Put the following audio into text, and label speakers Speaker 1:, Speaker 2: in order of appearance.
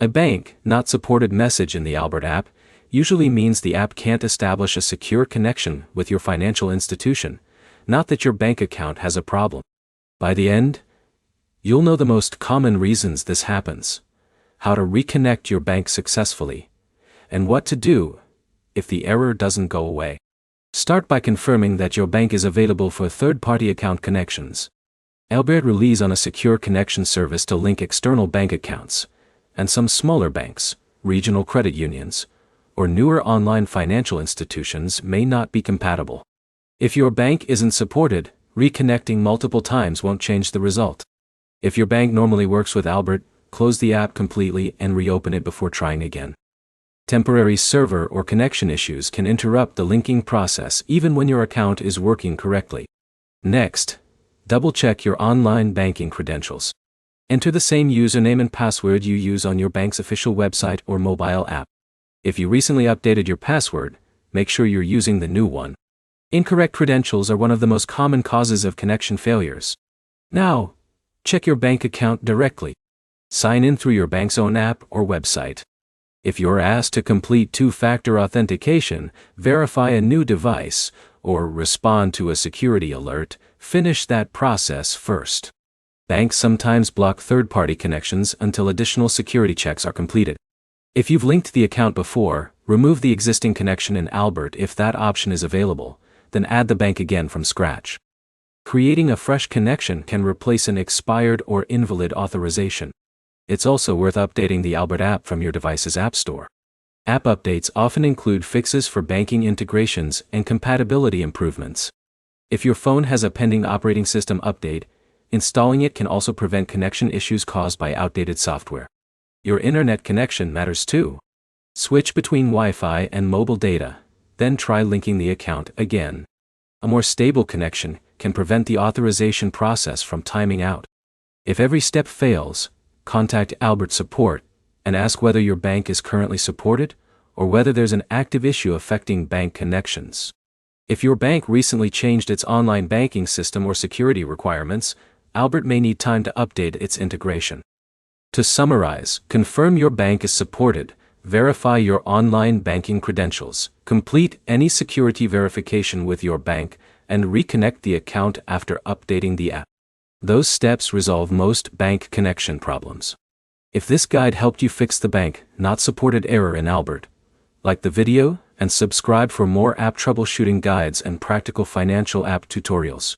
Speaker 1: A bank not supported message in the Albert app usually means the app can't establish a secure connection with your financial institution, not that your bank account has a problem. By the end, you'll know the most common reasons this happens, how to reconnect your bank successfully, and what to do if the error doesn't go away. Start by confirming that your bank is available for third-party account connections. Albert relies on a secure connection service to link external bank accounts, and some smaller banks, regional credit unions, or newer online financial institutions may not be compatible. If your bank isn't supported, reconnecting multiple times won't change the result. If your bank normally works with Albert, close the app completely and reopen it before trying again. Temporary server or connection issues can interrupt the linking process even when your account is working correctly. Next, double-check your online banking credentials. Enter the same username and password you use on your bank's official website or mobile app. If you recently updated your password, make sure you're using the new one. Incorrect credentials are one of the most common causes of connection failures. Now, check your bank account directly. Sign in through your bank's own app or website. If you're asked to complete two-factor authentication, verify a new device, or respond to a security alert, finish that process first. Banks sometimes block third-party connections until additional security checks are completed. If you've linked the account before, remove the existing connection in Albert if that option is available, then add the bank again from scratch. Creating a fresh connection can replace an expired or invalid authorization. It's also worth updating the Albert app from your device's app store. App updates often include fixes for banking integrations and compatibility improvements. If your phone has a pending operating system update, installing it can also prevent connection issues caused by outdated software. Your internet connection matters too. Switch between Wi-Fi and mobile data, then try linking the account again. A more stable connection can prevent the authorization process from timing out. If every step fails, contact Albert support and ask whether your bank is currently supported or whether there's an active issue affecting bank connections. If your bank recently changed its online banking system or security requirements, Albert may need time to update its integration. To summarize, confirm your bank is supported, verify your online banking credentials, complete any security verification with your bank, and reconnect the account after updating the app. Those steps resolve most bank connection problems. If this guide helped you fix the bank not supported error in Albert, like the video and subscribe for more app troubleshooting guides and practical financial app tutorials.